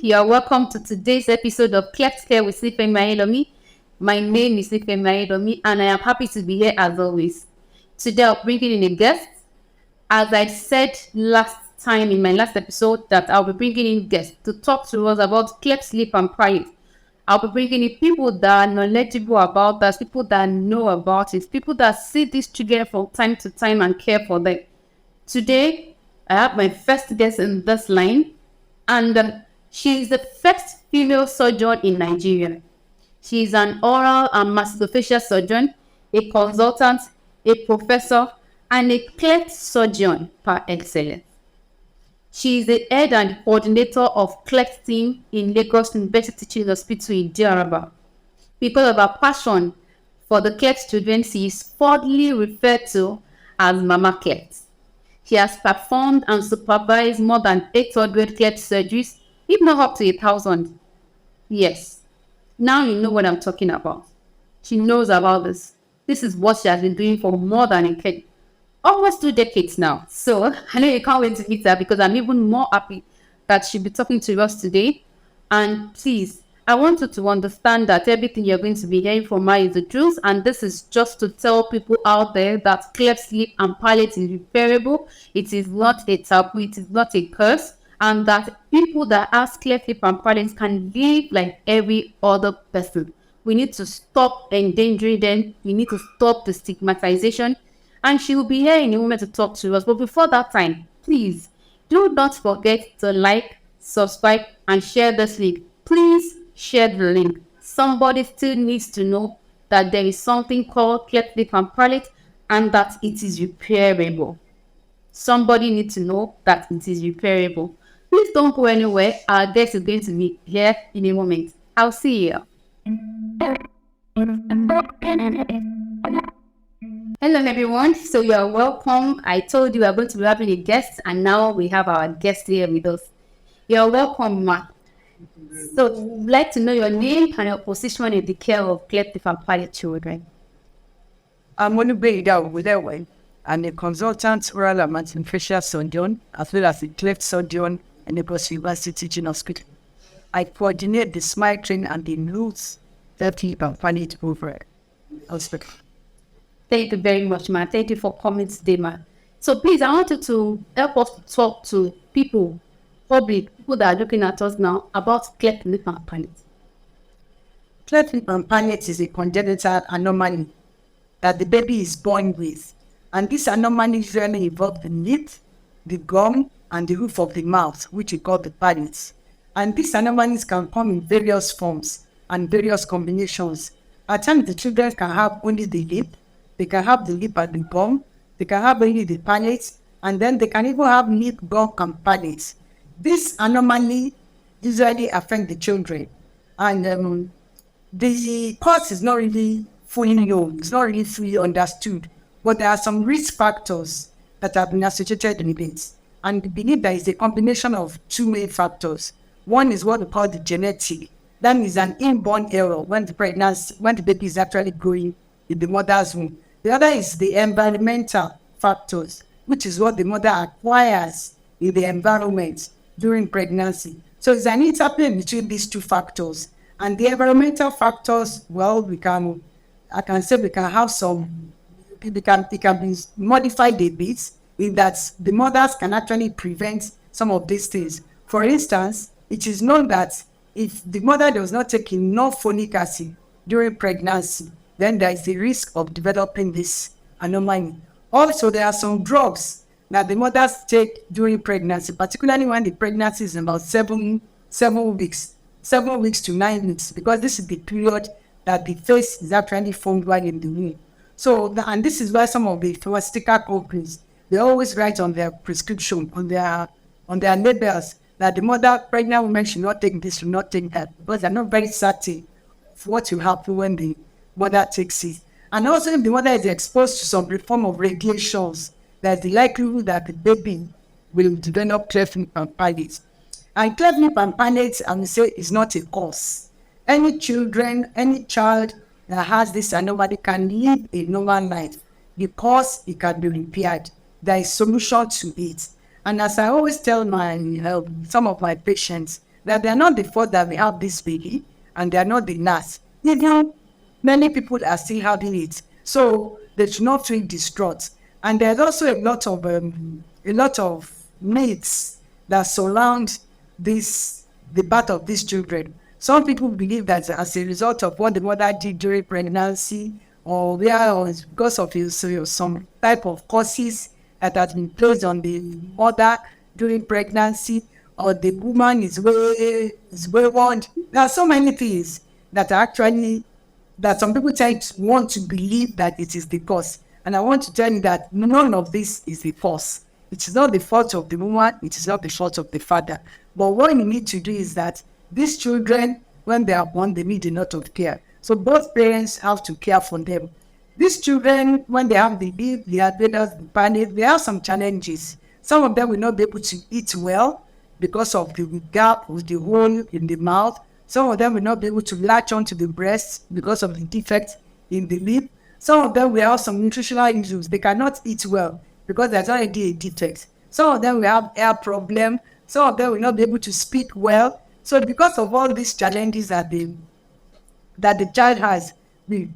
You are welcome to today's episode of Cleft Care with Ifemayelomi. My name is Ifemayelomi and I am happy to be here as always. Today I'll bring in a guest. As I said last time in my last episode that I'll be bringing in guests to talk to us about cleft, sleep and palate. I'll be bringing in people that are knowledgeable about that, people that know about it, people that see these children from time to time and care for them. Today, I have my first guest in this line, and she is the first female surgeon in Nigeria. She is an oral and maxillofacial surgeon, a consultant, a professor, and a cleft surgeon par excellence. She is the head and coordinator of cleft team in Lagos University Teaching Hospital in Jaraba. Because of her passion for the cleft children, she is fondly referred to as Mama Cleft. She has performed and supervised more than 800 cleft surgeries, if not up to 1,000. Yes, now you know what I'm talking about. She knows about this. This is what she has been doing for more than a decade, almost 2 decades now. So I know you can't wait to meet her because I'm even more happy that she'll be talking to us today. And please, I want you to understand that everything you're going to be hearing from her is the truth, and this is just to tell people out there that cleft, sleep and palate is repairable. It is not a taboo, it is not a curse, and that people that have cleft, sleep and palate can live like every other person. We need to stop endangering them. We need to stop the stigmatization, and she will be here in a moment to talk to us. But before that time, please do not forget to like, subscribe and share this link. Please share the link. Somebody still needs to know that there is something called cleft, sleep and palate and that it is repairable. Somebody needs to know that it is repairable. Please don't go anywhere. Our guest is going to be here in a moment. I'll see you. Hello everyone, so you are welcome. I told you we are going to be having a guest and now we have our guest here with us. You are welcome, Ma. So we'd like to know your name and your position in the care of cleft, sleep and palate children. I'm Olubeida. I'm a consultant oral and maxillofacial surgeon as well as a cleft surgeon in Lagos University Teaching Hospital. I coordinate the smile train and the Nose cleft, sleep and palate over hospital. Thank you very much, Ma. Thank you for coming today, Ma. So please, I want you to help us to talk to people, people that are looking at us now about cleft, lip and palate. Cleft lip and palate is a congenital anomaly that the baby is born with. And this anomaly usually involves the lip, the gum, and the roof of the mouth, which we call the palate. And these anomalies can come in various forms and various combinations. At times, the children can have only the lip, they can have the lip and the gum, they can have only the palate, and then they can even have lip, gum, and palate. This anomaly usually affects the children, and the cause is not really fully known, it's not really fully understood, but there are some risk factors that have been associated with it. And we believe there is a combination of two main factors. One is what we call the genetic. That is an inborn error when the baby is actually growing in the mother's womb. The other is the environmental factors, which is what the mother acquires in the environment during pregnancy. So it's an interplay between these two factors. And the environmental factors, well, we can have some, it can be modified a bit in that the mothers can actually prevent some of these things. For instance, it is known that if the mother does not take enough folic acid during pregnancy, then there is a risk of developing this anomaly. Also, there are some drugs that the mothers take during pregnancy, particularly when the pregnancy is about 7 weeks to 9 weeks, because this is the period that the face is actually formed while in the womb. So, and this is why some of the pharmaceutical companies, they always write on their prescription, on their labels, that the pregnant woman should not take this, should not take that, because they're not very certain of what will happen when the mother takes it. And also, if the mother is exposed to some form of radiations, there's the likelihood that the baby will develop cleft lip and palate. And cleft lip and palate, I would say, is not a cause. Any child that has this anomaly can live a normal life because it can be repaired. There is solution to it. And as I always tell some of my patients, that they are not the fault that we have this baby, and they are not the nurse. Even many people are still having it, so they should not feel distraught. And there's also a lot of myths that surround this the birth of these children. Some people believe that as a result of what the mother did during pregnancy, or where or it's because of some type of causes that has been placed on the mother during pregnancy, or the woman is wayward. There are so many things that are actually that some people want to believe that it is the cause. And I want to tell you that none of this is the cause. It is not the fault of the woman. It is not the fault of the father. But what you need to do is that these children, when they are born, they need a lot of care. So both parents have to care for them. These children, when they have the baby, the adults, the panic, they have some challenges. Some of them will not be able to eat well because of the gap with the hole in the mouth. Some of them will not be able to latch onto the breast because of the defect in the lip. Some of them will have some nutritional issues. They cannot eat well because there's already a defect. Some of them will have hair problem. Some of them will not be able to speak well. So because of all these challenges that the child has, we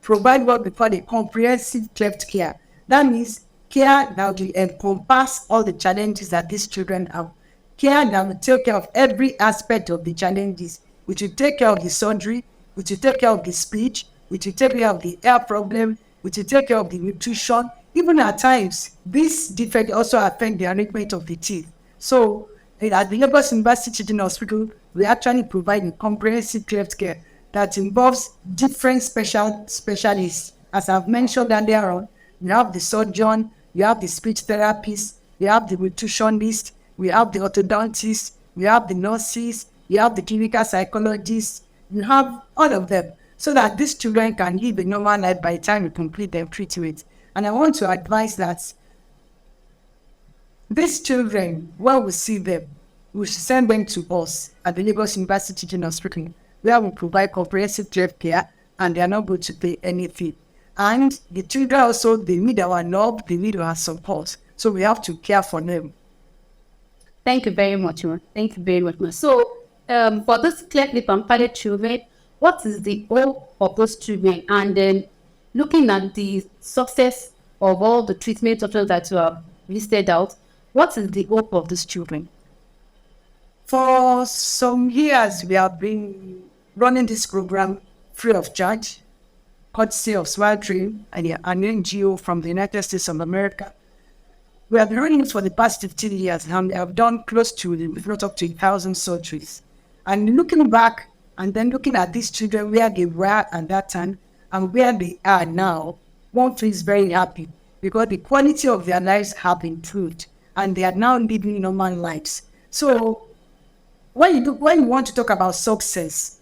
provide what we call a comprehensive cleft care. That means care that will encompass all the challenges that these children have. Care that will take care of every aspect of the challenges. We should take care of the surgery, we should take care of the speech, we should take care of the hair problem, we should take care of the nutrition. Even at times, this defect also affect the arrangement of the teeth. So at the Lagos University Children's Hospital, we actually provide a comprehensive cleft care that involves different specialists. As I've mentioned earlier on, you have the surgeon, you have the speech therapist, you have the nutritionist, we have the orthodontist, we have the nurses, you have the clinical psychologists, you have all of them, so that these children can live a normal life by the time you complete their treatment. And I want to advise that these children, when we see them, we should send them to us at the Lagos University Children's Hospital, where we provide comprehensive cleft care, and they are not going to pay anything. And the children also, they need our love, they need our support. So we have to care for them. Thank you very much, ma. Thank you very much, ma. So, for this cleft lip and palate children, what is the hope of those children? And then, looking at the success of all the treatment options that you have listed out, what is the hope of these children? For some years, we have been running this program free of charge, courtesy of Smile Dream and an NGO from the United States of America. We have been running it for the past 15 years, and we have done close to, not up to 1,000 surgeries. And looking back and then looking at these children, where they were at that time and where they are now, one feels very happy because the quality of their lives have improved and they are now living normal lives. So when you want to talk about success,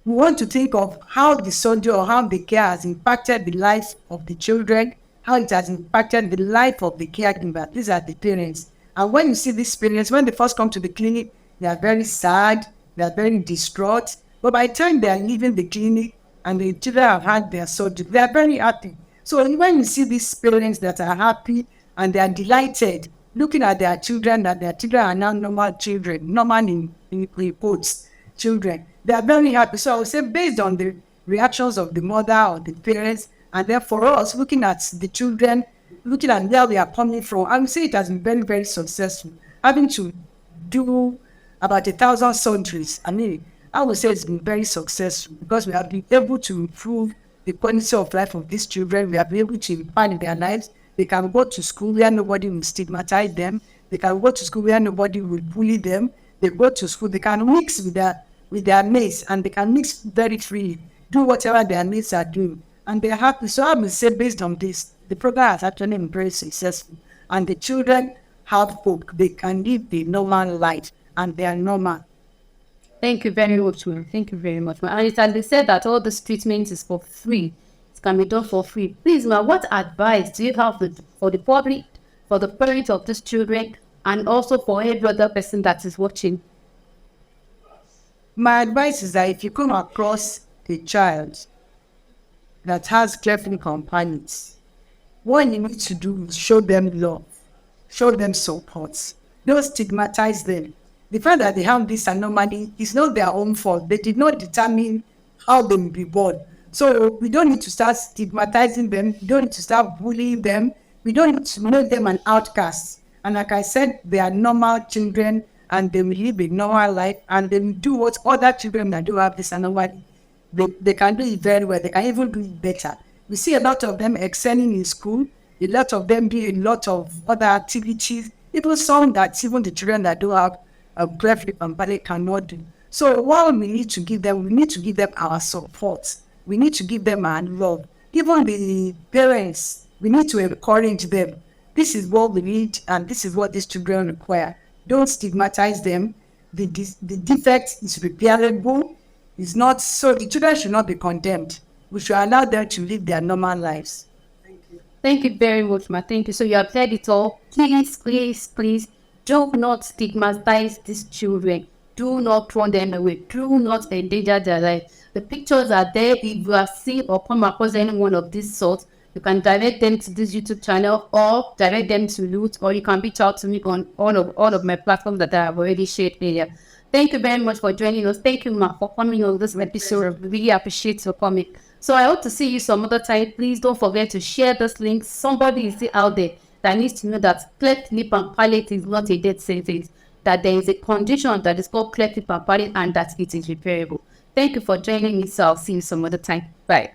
we want to think of how the surgery or how the care has impacted the life of the children, how it has impacted the life of the caregiver. These are the parents. And when you see these parents, when they first come to the clinic, they are very sad, they are very distraught. But by the time they are leaving the clinic and the children have had their surgery, they are very happy. So when you see these parents that are happy and they are delighted, looking at their children, that their children are now normal children, normal in quotes, children, they are very happy. So I would say based on the reactions of the mother or the parents, and then for us, looking at the children, looking at where we are coming from, I would say it has been very, very successful. Having to do about 1,000 surgeries, I would say it's been very successful because we have been able to improve the quality of life of these children. We have been able to impact their lives. They can go to school where nobody will stigmatize them. They can go to school where nobody will bully them. They go to school, they can mix with their mates, and they can mix very freely, do whatever their mates are doing, and they're happy. So I would say based on this, the program has actually been very successful, and the children have hope. They can live the normal life, and they are normal. Thank you very much, ma'am. Thank you very much, ma'am. And it has been said that all this treatment is for free. It can be done for free. Please, ma'am, what advice do you have for the public, for the parents of these children, and also for every other person that is watching? My advice is that if you come across a child that has cleft lip companions, what you need to do is show them love, show them support. Don't stigmatize them. The fact that they have this anomaly is not their own fault. They did not determine how they will be born. So we don't need to start stigmatizing them. We don't need to start bullying them. We don't need to make them an outcast. And like I said, they are normal children and they will live a normal life and they will do what other children that do have this anomaly. They can do it very well. They can even do it better. We see a lot of them excelling in school, a lot of them doing a lot of other activities, even some that even the children that do have cleft lip and palate cannot do. So what we need to give them, we need to give them our support. We need to give them our love. Even the parents, we need to encourage them. This is what we need and this is what these children require. Don't stigmatize them. The defect is repairable. It's not, so the children should not be condemned. We should allow them to live their normal lives. Thank you very much, ma. Thank you. So you have said it all. Please, please, please, do not stigmatize these children. Do not throw them away. Do not endanger their life. The pictures are there. If you have seen or come across any one of these sorts, you can direct them to this YouTube channel or direct them to Loot, or you can reach out to me on all of my platforms that I have already shared earlier. Thank you very much for joining us. Thank you, ma, for coming on this episode. We really appreciate your coming. So I hope to see you some other time. Please don't forget to share this link. Somebody is still out there that needs to know that cleft lip and palate is not a death sentence. That there is a condition that is called cleft lip and palate and that it is repairable. Thank you for joining me. So I'll see you some other time. Bye.